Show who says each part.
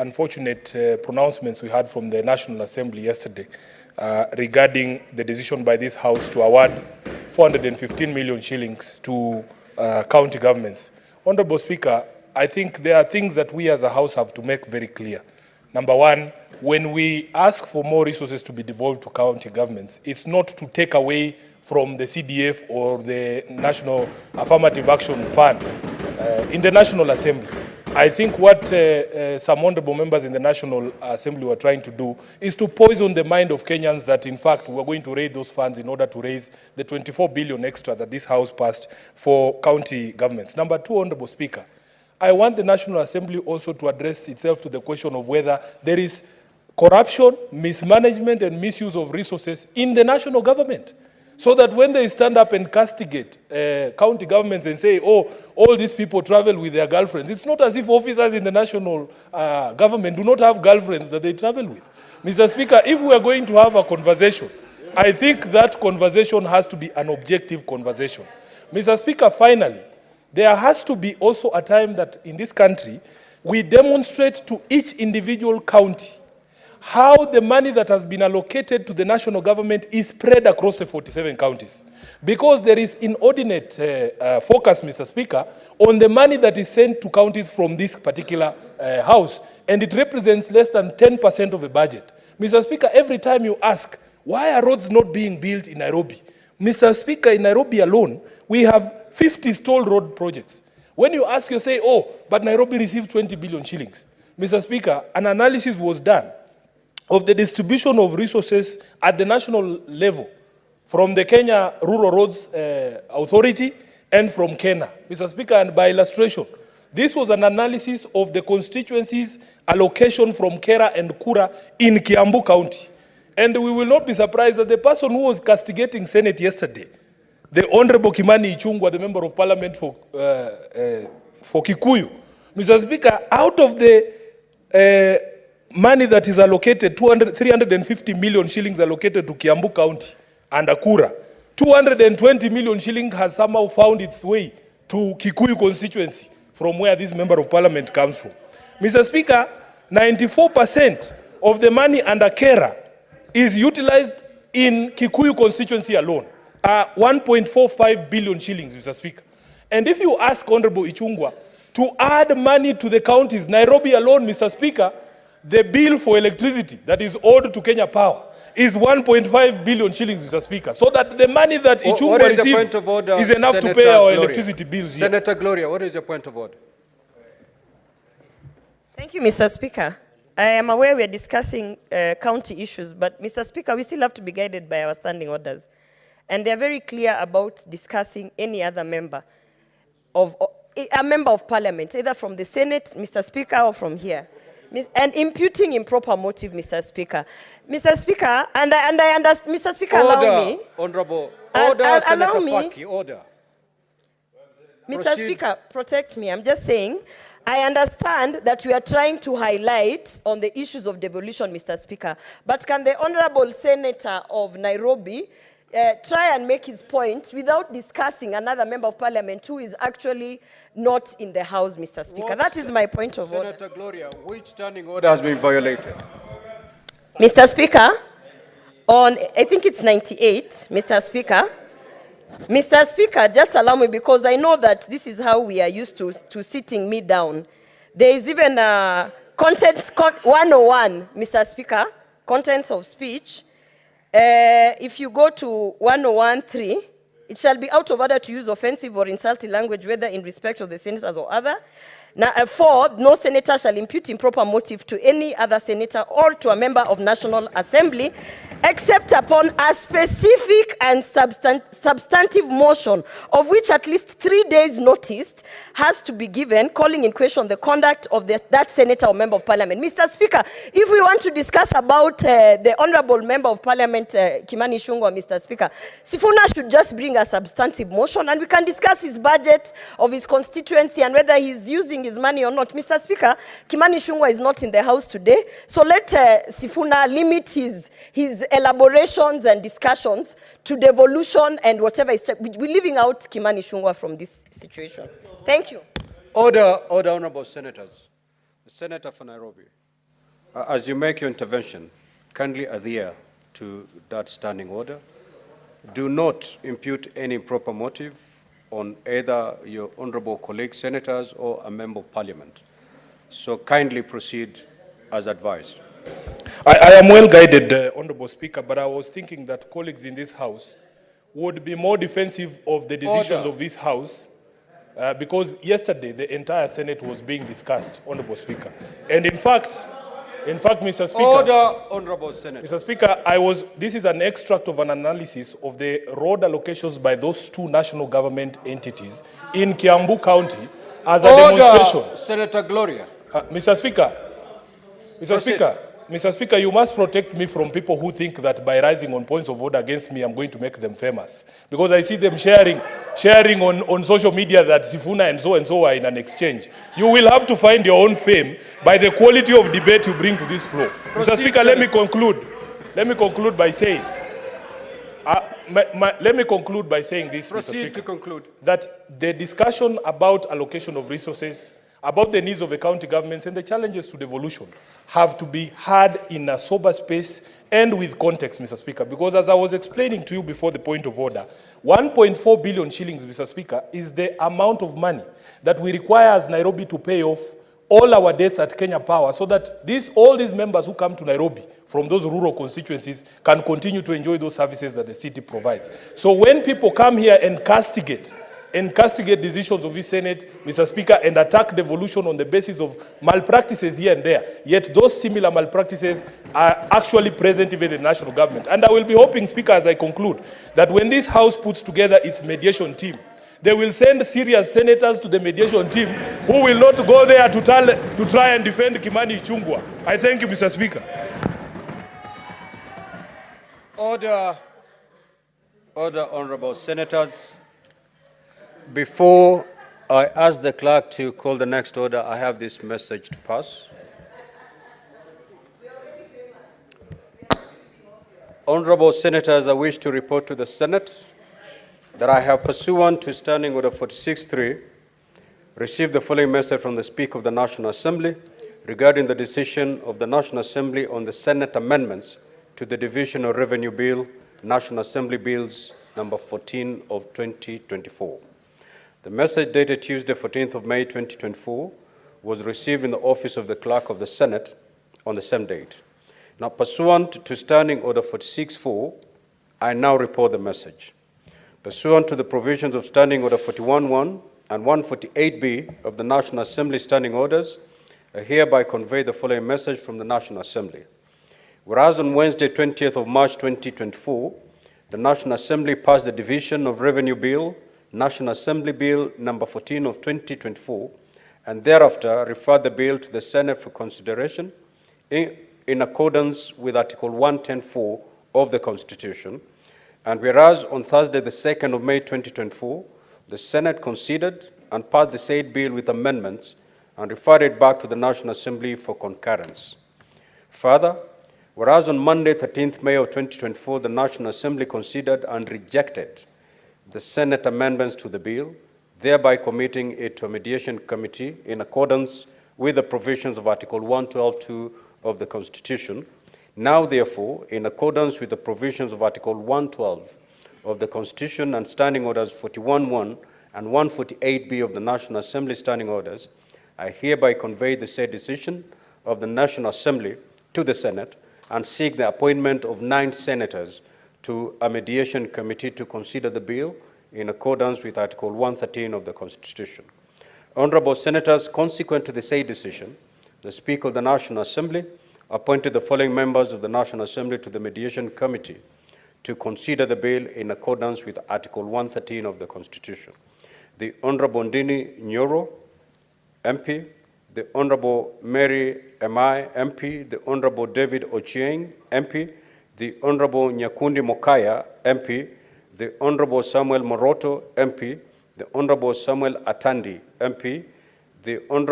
Speaker 1: unfortunate pronouncements we had from the National Assembly yesterday regarding the decision by this House to award 415 million shillings to county governments. Honorable Speaker, I think there are things that we as a House have to make very clear. Number one, when we ask for more resources to be devolved to county governments, it's not to take away from the CDF or the National Affirmative Action Fund in the National Assembly. I think what some honorable members in the National Assembly were trying to do is to poison the mind of Kenyans that, in fact, we're going to raise those funds in order to raise the 24 billion extra that this House passed for county governments. Number two, Honorable Speaker, I want the National Assembly also to address itself to the question of whether there is corruption, mismanagement, and misuse of resources in the national government. So that when they stand up and castigate county governments and say, oh, all these people travel with their girlfriends, it's not as if officers in the national government do not have girlfriends that they travel with. Mr. Speaker, if we are going to have a conversation, I think that conversation has to be an objective conversation. Mr. Speaker, finally, there has to be also a time that in this country, we demonstrate to each individual county how the money that has been allocated to the national government is spread across the 47 counties. Because there is inordinate focus, Mr. Speaker, on the money that is sent to counties from this particular House, and it represents less than 10% of the budget. Mr. Speaker, every time you ask, why are roads not being built in Nairobi? Mr. Speaker, in Nairobi alone, we have 50 stalled road projects. When you ask, you say, oh, but Nairobi received 20 billion shillings. Mr. Speaker, an analysis was done of the distribution of resources at the national level from the Kenya Rural Roads Authority and from Kenya. Mr. Speaker, and by illustration, this was an analysis of the constituencies allocation from Kera and Kura in Kiambu County. And we will not be surprised that the person who was castigating Senate yesterday, the Honorable Kimani Ichungwa, the Member of Parliament for Kikuyu, Mr. Speaker, out of the money that is allocated, 350 million shillings allocated to Kiambu County and Akura, 220 million shillings has somehow found its way to Kikuyu constituency from where this Member of Parliament comes from. Mr. Speaker, 94% of the money under Kera is utilized in Kikuyu constituency alone, 1.45 billion shillings, Mr. Speaker. And if you ask Honorable Ichungwa to add money to the counties, Nairobi alone, Mr. Speaker, the bill for electricity that is owed to Kenya Power is 1.5 billion shillings, Mr. Speaker. So that the money that Ichungwa receives is enough to pay our electricity bills here.
Speaker 2: Senator Gloria, what is your point of order?
Speaker 3: Thank you, Mr. Speaker. I am aware we are discussing county issues, but Mr. Speaker, we still have to be guided by our standing orders. And they are very clear about discussing any other member of, a member of parliament, either from the Senate, Mr. Speaker, or from here. And imputing improper motive, Mr. Speaker. Mr. Speaker, and I understand, Mr. Speaker,
Speaker 2: order,
Speaker 3: allow me.
Speaker 2: Honorable, order,
Speaker 3: allow me.
Speaker 2: Faki, order.
Speaker 3: Mr.
Speaker 2: Proceed.
Speaker 3: Speaker, protect me. I'm just saying, I understand that we are trying to highlight on the issues of devolution, Mr. Speaker. But can the Honorable Senator of Nairobi try and make his point without discussing another member of parliament who is actually not in the House, Mr. Speaker? That is my point of order.
Speaker 2: Senator Gloria, which standing order has been violated?
Speaker 3: Mr. Speaker, on, I think it's 98, Mr. Speaker. Mr. Speaker, just allow me, because I know that this is how we are used to sitting me down. There is even content 101, Mr. Speaker, contents of speech. If you go to 101.3, it shall be out of order to use offensive or insulting language, whether in respect of the senators or other. Now, 4, no senator shall impute improper motive to any other senator or to a member of National Assembly, except upon a specific and substantive motion, of which at least 3 days' notice has to be given, calling in question the conduct of that senator or member of parliament. Mr. Speaker, if we want to discuss about the Honorable Member of Parliament, Kimani Ichungwa, Mr. Speaker, Sifuna should just bring a substantive motion and we can discuss his budget of his constituency and whether he's using his money or not. Mr. Speaker, Kimani Ichungwa is not in the House today, so let Sifuna limit his elaborations and discussions to devolution and whatever is. We're leaving out Kimani Ichungwa from this situation. Thank you.
Speaker 2: Order, honorable senators. The Senator for Nairobi. As you make your intervention, kindly adhere to that standing order. Do not impute any improper motive on either your honorable colleague senators or a member of parliament. So kindly proceed as advised.
Speaker 1: I am well guided, Honorable Speaker, but I was thinking that colleagues in this House would be more defensive of the decisions of this House because yesterday the entire Senate was being discussed, Honorable Speaker. And in fact, Mr. Speaker.
Speaker 2: Order, Honorable Senator.
Speaker 1: Mr. Speaker, this is an extract of an analysis of the road allocations by those two national government entities in Kiambu County as a demonstration.
Speaker 2: Senator Gloria.
Speaker 1: Mr. Speaker, you must protect me from people who think that by rising on points of order against me, I'm going to make them famous. Because I see them sharing on social media that Sifuna and so are in an exchange. You will have to find your own fame by the quality of debate you bring to this floor. Mr. Speaker, let me conclude. Let me conclude by saying, this, Mr. Speaker,
Speaker 2: to conclude.
Speaker 1: That the discussion about allocation of resources, about the needs of the county governments and the challenges to devolution have to be had in a sober space and with context, Mr. Speaker, because as I was explaining to you before the point of order, 1.4 billion shillings, Mr. Speaker, is the amount of money that we require as Nairobi to pay off all our debts at Kenya Power so that all these members who come to Nairobi from those rural constituencies can continue to enjoy those services that the city provides. So when people come here and castigate decisions of the Senate, Mr. Speaker, and attack devolution on the basis of malpractices here and there, yet those similar malpractices are actually present even in the national government. And I will be hoping, Speaker, as I conclude, that when this House puts together its mediation team, they will send serious senators to the mediation team who will not go there to try and defend Kimani Ichungwa. I thank you, Mr. Speaker.
Speaker 2: Order, honorable senators. Before I ask the clerk to call the next order, I have this message to pass. Honorable senators, I wish to report to the Senate that I have, pursuant to Standing Order 46.3, received the following message from the Speaker of the National Assembly regarding the decision of the National Assembly on the Senate amendments to the Division of Revenue Bill, National Assembly Bills number 14 of 2024. The message dated Tuesday, 14th of May, 2024, was received in the office of the Clerk of the Senate on the same date. Now, pursuant to Standing Order 46.4, I now report the message. Pursuant to the provisions of Standing Order 41.1 and 148B of the National Assembly Standing Orders, I hereby convey the following message from the National Assembly. Whereas on Wednesday, 20th of March, 2024, the National Assembly passed the Division of Revenue Bill, National Assembly Bill number 14 of 2024, and thereafter referred the bill to the Senate for consideration in accordance with Article 110(4) of the Constitution. And whereas on Thursday, the 2nd of May 2024, the Senate considered and passed the said bill with amendments and referred it back to the National Assembly for concurrence. Further, whereas on Monday, 13th May of 2024, the National Assembly considered and rejected the Senate amendments to the bill, thereby committing it to a mediation committee in accordance with the provisions of Article 112(2) of the Constitution. Now, therefore, in accordance with the provisions of Article 112 of the Constitution and Standing Orders 41.1 and 148B of the National Assembly Standing Orders, I hereby convey the said decision of the National Assembly to the Senate and seek the appointment of 9 senators to a mediation committee to consider the bill in accordance with Article 113 of the Constitution. Honorable Senators, consequent to the said decision, the Speaker of the National Assembly appointed the following members of the National Assembly to the mediation committee to consider the bill in accordance with Article 113 of the Constitution. The Honorable Ndini Nyoro, MP, the Honorable Mary Emai, MP, the Honorable David Ochieng, MP, the Honorable Nyakundi Mokaya, MP, the Honorable Samuel Moroto, MP, the Honorable Samuel Atandi, MP, the Honorable